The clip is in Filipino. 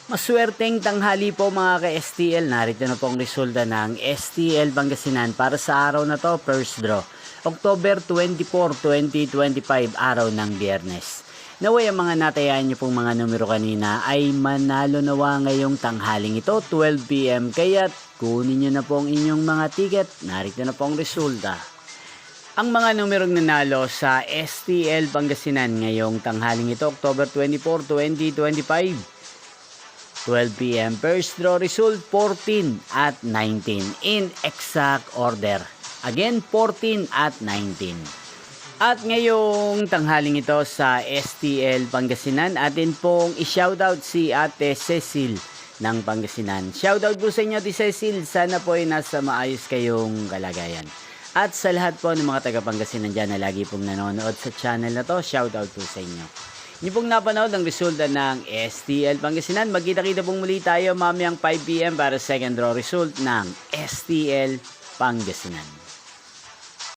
Maswerteng tanghali po mga ka-STL. Narito na po ang resulta ng STL Pangasinan para sa araw na to, first draw. October 24, 2025, araw ng Biyernes. Naway ang mga natayaan niyo pong mga numero kanina ay manalo nawa ngayong tanghaling ito, 12 PM. Kaya kunin niyo na po ang inyong mga ticket. Narito na po ang resulta. Ang mga numerong nanalo sa STL Pangasinan ngayong tanghaling ito, October 24, 2025. 12 PM. First draw result 14 at 19 in exact order. Again, 14 at 19. At ngayong tanghaling ito sa STL Pangasinan, atin pong i-shoutout si Ate Cecil ng Pangasinan. Shoutout po sa inyo, Ate Cecil. Sana po ay nasa maayos kayong kalagayan. At sa lahat po ng mga taga Pangasinan dyan na lagi pong nanonood sa channel na to, shoutout po sa inyo. Hindi pong napanood ang resulta ng STL Pangasinan. Magkita-kita pong muli tayo mamayang 5 PM para second draw result ng STL Pangasinan.